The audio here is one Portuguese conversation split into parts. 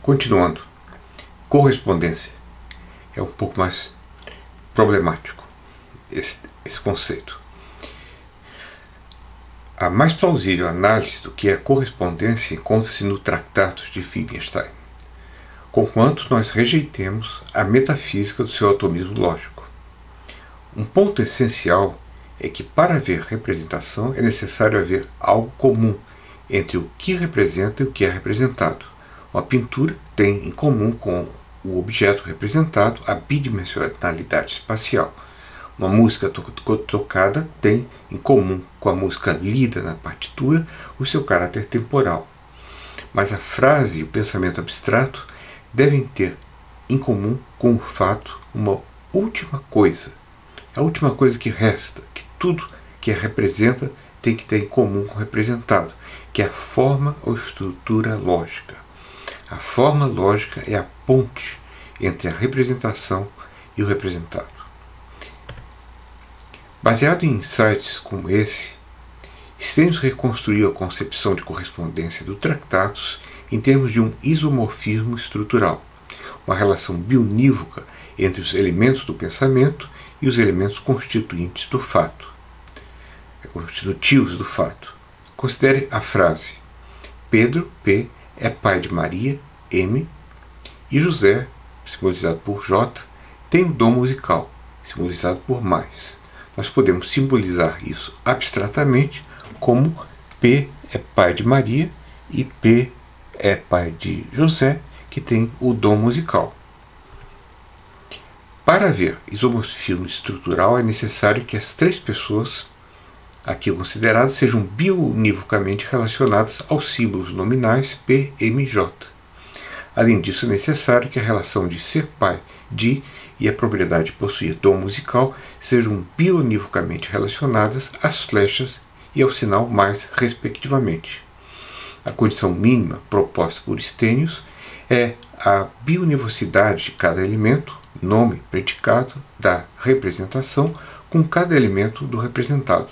Continuando, correspondência é um pouco mais problemático esse conceito. A mais plausível análise do que é correspondência encontra-se no Tratados de Wittgenstein, conquanto nós rejeitemos a metafísica do seu atomismo lógico. Um ponto essencial é que para haver representação é necessário haver algo comum entre o que representa e o que é representado. Uma pintura tem em comum com o objeto representado a bidimensionalidade espacial. Uma música tocada tem em comum com a música lida na partitura o seu caráter temporal. Mas a frase e o pensamento abstrato devem ter em comum com o fato uma última coisa. A última coisa que resta, que tudo que a representa tem que ter em comum com o representado, que é a forma ou estrutura lógica. A forma lógica é a ponte entre a representação e o representado. Baseado em insights como esse, Stenius reconstruiu a concepção de correspondência do Tratados em termos de um isomorfismo estrutural, uma relação bionívoca entre os elementos do pensamento e os elementos constituintes do fato, constitutivos do fato. Considere a frase: Pedro, P, é pai de Maria, M, e José, simbolizado por J, tem o dom musical, simbolizado por mais. Nós podemos simbolizar isso abstratamente como P é pai de Maria e P é pai de José, que tem o dom musical. Para haver isomorfismo estrutural, é necessário que as três pessoas aqui consideradas sejam bionivocamente relacionadas aos símbolos nominais P, M e J. Além disso, é necessário que a relação de ser pai de e a propriedade de possuir dom musical sejam bionivocamente relacionadas às flechas e ao sinal mais, respectivamente. A condição mínima proposta por Stenius é a bionivocidade de cada elemento, nome, predicado, da representação, com cada elemento do representado.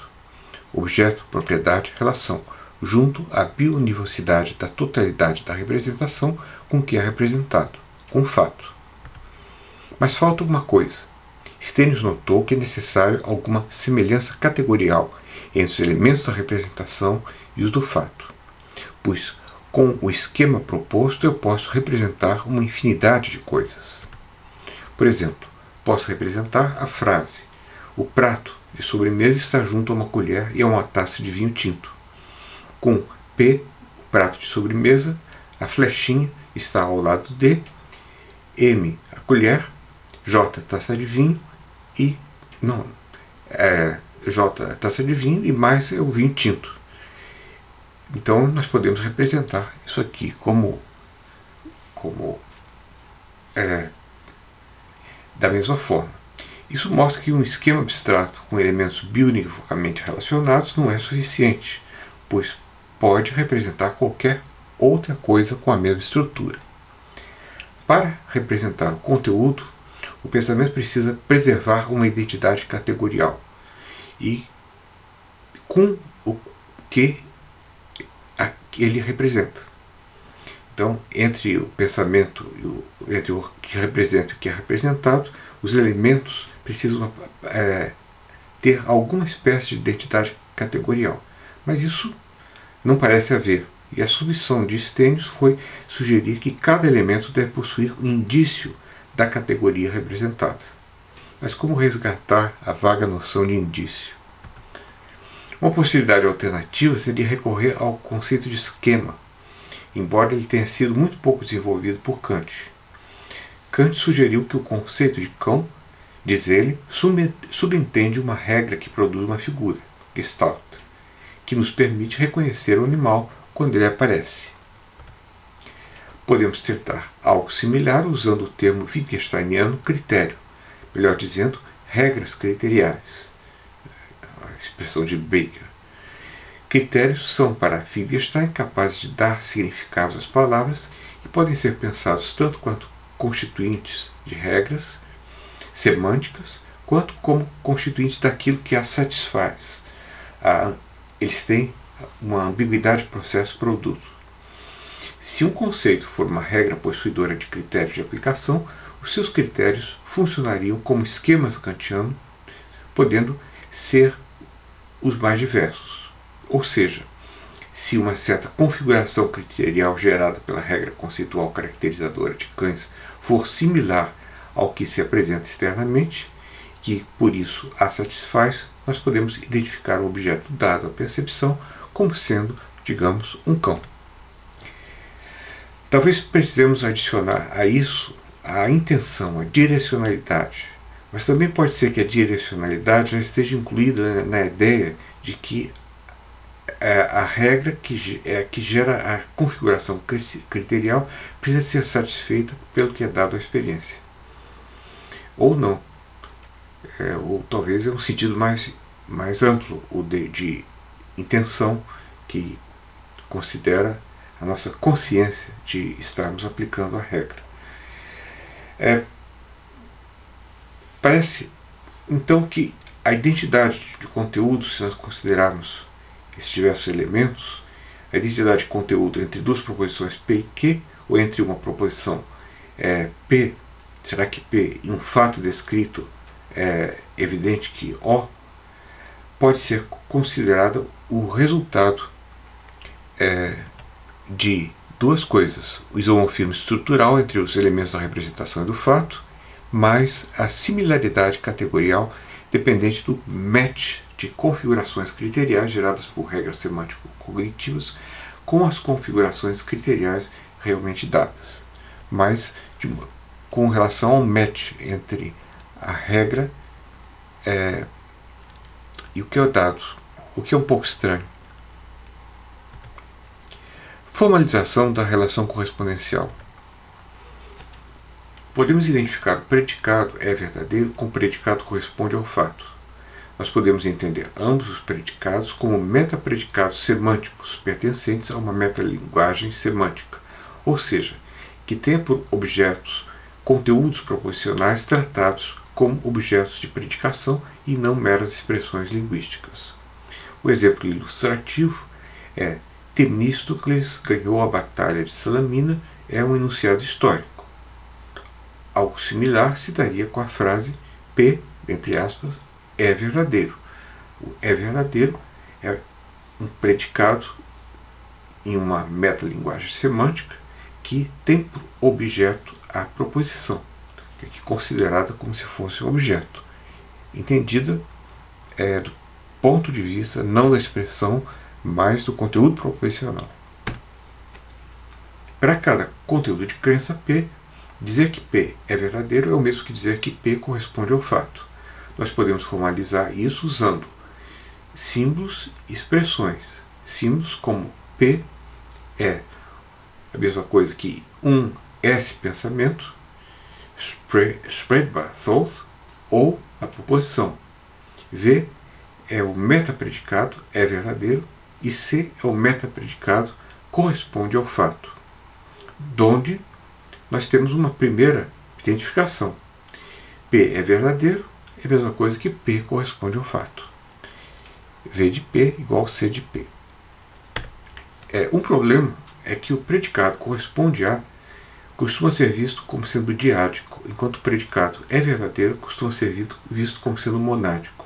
Objeto, propriedade, relação, junto à bionivocidade da totalidade da representação com que é representado, com o fato. Mas falta uma coisa. Stenius notou que é necessário alguma semelhança categorial entre os elementos da representação e os do fato, pois com o esquema proposto eu posso representar uma infinidade de coisas. Por exemplo, posso representar a frase: o prato de sobremesa está junto a uma colher e a uma taça de vinho tinto. Com P, o prato de sobremesa, a flechinha está ao lado de M, a colher, J, taça de vinho e J, taça de vinho e mais é o vinho tinto. Então nós podemos representar isso aqui como da mesma forma. Isso mostra que um esquema abstrato com elementos bionivocamente relacionados não é suficiente, pois pode representar qualquer outra coisa com a mesma estrutura. Para representar o conteúdo, o pensamento precisa preservar uma identidade categorial e com o que ele representa. Então, entre o pensamento entre o que representa e o que é representado, os elementos precisam ter alguma espécie de identidade categorial. Mas isso não parece haver. E a solução de Stenius foi sugerir que cada elemento deve possuir um indício da categoria representada. Mas como resgatar a vaga noção de indício? Uma possibilidade alternativa seria recorrer ao conceito de esquema, embora ele tenha sido muito pouco desenvolvido por Kant. Kant sugeriu que o conceito de cão, diz ele, subentende uma regra que produz uma figura, Gestalt, que nos permite reconhecer o animal quando ele aparece. Podemos tentar algo similar usando o termo wittgensteiniano critério, melhor dizendo, regras criteriais, a expressão de Baker. Critérios são, para Wittgenstein, capazes de dar significados às palavras e podem ser pensados tanto quanto constituintes de regras semânticas, quanto como constituintes daquilo que as satisfaz. Eles têm uma ambiguidade processo-produto. Se um conceito for uma regra possuidora de critérios de aplicação, os seus critérios funcionariam como esquemas kantianos, podendo ser os mais diversos. Ou seja, se uma certa configuração criterial gerada pela regra conceitual caracterizadora de cães for similar ao que se apresenta externamente, que por isso a satisfaz, nós podemos identificar o objeto dado à percepção como sendo, digamos, um cão. Talvez precisemos adicionar a isso a intenção, a direcionalidade, mas também pode ser que a direcionalidade já esteja incluída na ideia de que a regra que gera a configuração criterial precisa ser satisfeita pelo que é dado à experiência. Ou não. Ou talvez é um sentido mais amplo, o de intenção, que considera a nossa consciência de estarmos aplicando a regra. Parece, então, que a identidade de conteúdo, se nós considerarmos esses diversos elementos, a identidade de conteúdo entre duas proposições P e Q, ou entre uma proposição P, será que P e um fato descrito é evidente que O, pode ser considerada o resultado de duas coisas: o isomorfismo estrutural entre os elementos da representação e do fato, mais a similaridade categorial dependente do match de configurações criteriais geradas por regras semântico-cognitivas com as configurações criteriais realmente dadas, mas com relação ao match entre a regra e o que é dado, o que é um pouco estranho. Formalização da relação correspondencial. Podemos identificar o predicado é verdadeiro com o predicado corresponde ao fato. Nós podemos entender ambos os predicados como metapredicados semânticos pertencentes a uma metalinguagem semântica, ou seja, que tenha por objetos conteúdos proposicionais tratados como objetos de predicação e não meras expressões linguísticas. O exemplo ilustrativo é: Temístocles ganhou a batalha de Salamina, é um enunciado histórico. Algo similar se daria com a frase P, entre aspas, é verdadeiro. O é verdadeiro é um predicado em uma metalinguagem semântica que tem por objeto a proposição, que é considerada como se fosse um objeto, entendida do ponto de vista não da expressão, mas do conteúdo proposicional. Para cada conteúdo de crença P, dizer que P é verdadeiro é o mesmo que dizer que P corresponde ao fato. Nós podemos formalizar isso usando símbolos e expressões. Símbolos como P é a mesma coisa que um S pensamento, spread by thought, ou a proposição. V é o metapredicado, é verdadeiro, e C é o metapredicado, corresponde ao fato. Donde nós temos uma primeira identificação. P é verdadeiro, é a mesma coisa que P corresponde ao fato. V de P igual C de P. Um problema é que o predicado corresponde a costuma ser visto como sendo diádico, enquanto o predicado é verdadeiro costuma ser visto como sendo monádico.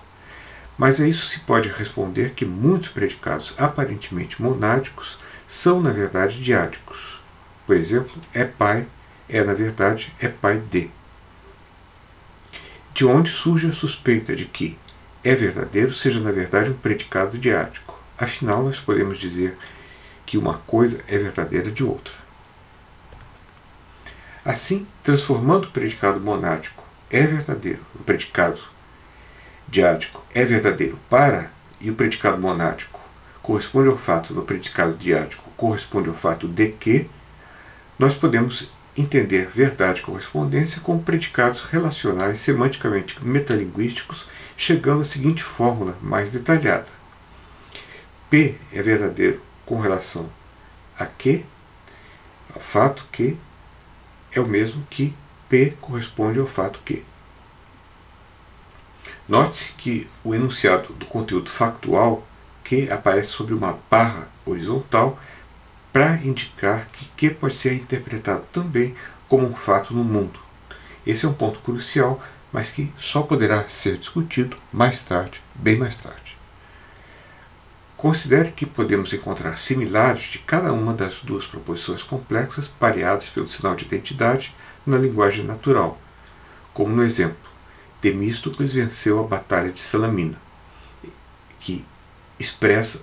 Mas a isso se pode responder que muitos predicados aparentemente monádicos são, na verdade, diádicos. Por exemplo, é pai, na verdade, é pai de. De onde surge a suspeita de que é verdadeiro seja, na verdade, um predicado diádico. Afinal, nós podemos dizer que uma coisa é verdadeira de outra. Assim, transformando o predicado monádico é verdadeiro, o predicado diádico é verdadeiro para, e o predicado monádico corresponde ao fato do predicado diádico corresponde ao fato de que, nós podemos entender verdade e correspondência como predicados relacionais semanticamente metalinguísticos, chegando à seguinte fórmula mais detalhada. P é verdadeiro com relação a que, ao fato que, é o mesmo que P corresponde ao fato que. Note-se que o enunciado do conteúdo factual, que aparece sobre uma barra horizontal, para indicar que Q pode ser interpretado também como um fato no mundo. Esse é um ponto crucial, mas que só poderá ser discutido mais tarde, bem mais tarde. Considere que podemos encontrar similares de cada uma das duas proposições complexas pareadas pelo sinal de identidade na linguagem natural, como no exemplo: Temístocles venceu a batalha de Salamina, que expressa,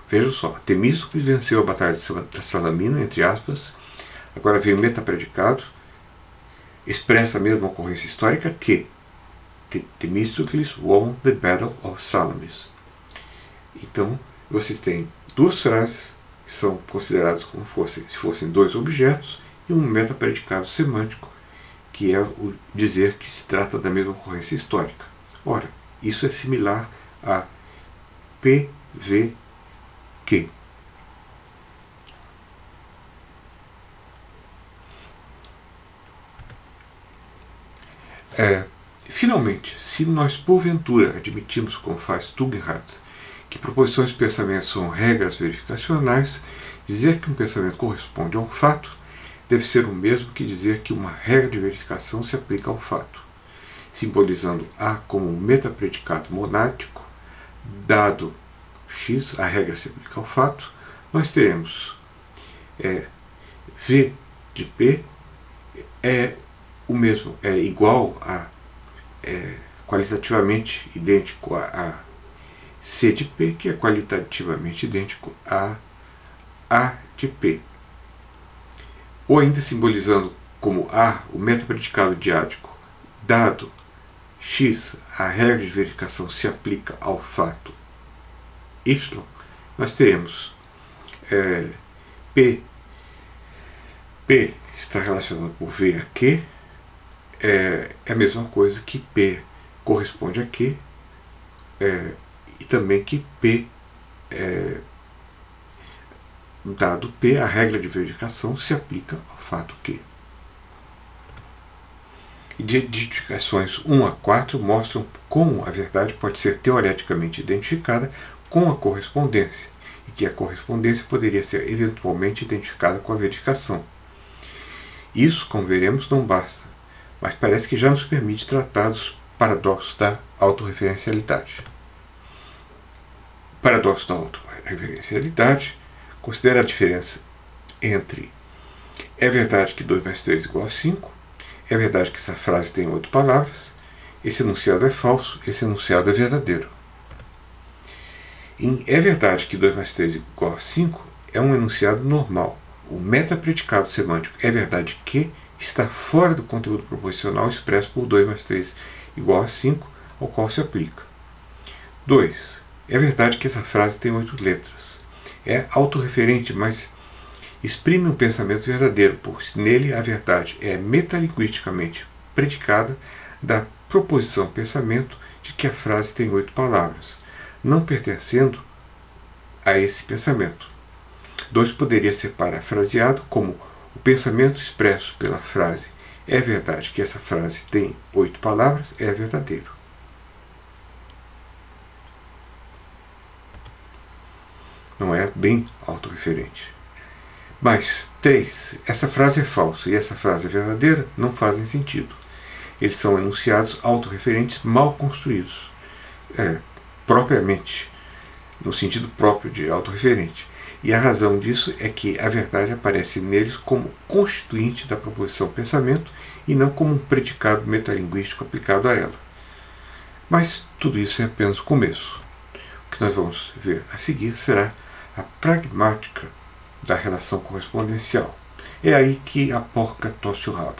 veja só, Temístocles venceu a batalha de Salamina, entre aspas, agora vem o metapredicado, expressa a mesma ocorrência histórica que Temístocles won the Battle of Salamis. Então, vocês têm duas frases que são consideradas como se fossem dois objetos e um metapredicado semântico, que é o dizer que se trata da mesma ocorrência histórica. Ora, isso é similar a PVQ. Finalmente, se nós porventura admitimos, como faz Tugendhat, que proposições de pensamento são regras verificacionais, dizer que um pensamento corresponde a um fato deve ser o mesmo que dizer que uma regra de verificação se aplica ao fato. Simbolizando A como um metapredicado monádico, dado X, a regra se aplica ao fato, nós teremos V de P é o mesmo, é igual a qualitativamente idêntico a C de P, que é qualitativamente idêntico a A de P. Ou ainda simbolizando como A, o metapredicado diádico, dado X, a regra de verificação se aplica ao fato Y, nós teremos P está relacionado por V a Q, é a mesma coisa que P corresponde a Q, e também que P, dado P, a regra de verificação se aplica ao fato Q. Identificações 1 a 4 mostram como a verdade pode ser teoreticamente identificada com a correspondência, e que a correspondência poderia ser eventualmente identificada com a verificação. Isso, como veremos, não basta, mas parece que já nos permite tratar dos paradoxos da autorreferencialidade. O paradoxo da autorreferencialidade considera a diferença entre é verdade que 2 mais 3 igual a 5, é verdade que essa frase tem 8 palavras, esse enunciado é falso, esse enunciado é verdadeiro. Em é verdade que 2 mais 3 igual a 5 é um enunciado normal. O metapredicado semântico é verdade que está fora do conteúdo proposicional expresso por 2 mais 3 igual a 5, ao qual se aplica. 2. É verdade que essa frase tem 8 letras. É autorreferente, mas exprime um pensamento verdadeiro, pois nele a verdade é metalinguisticamente predicada da proposição pensamento de que a frase tem 8 palavras, não pertencendo a esse pensamento. 2 poderia ser parafraseado como o pensamento expresso pela frase é verdade que essa frase tem 8 palavras, é verdadeiro. Não é bem autorreferente. Mas 3. Essa frase é falsa e essa frase é verdadeira não fazem sentido. Eles são enunciados autorreferentes mal construídos, propriamente, no sentido próprio de autorreferente. E a razão disso é que a verdade aparece neles como constituinte da proposição pensamento e não como um predicado metalinguístico aplicado a ela. Mas tudo isso é apenas o começo. O que nós vamos ver a seguir será a pragmática da relação correspondencial. É aí que a porca torce o rabo.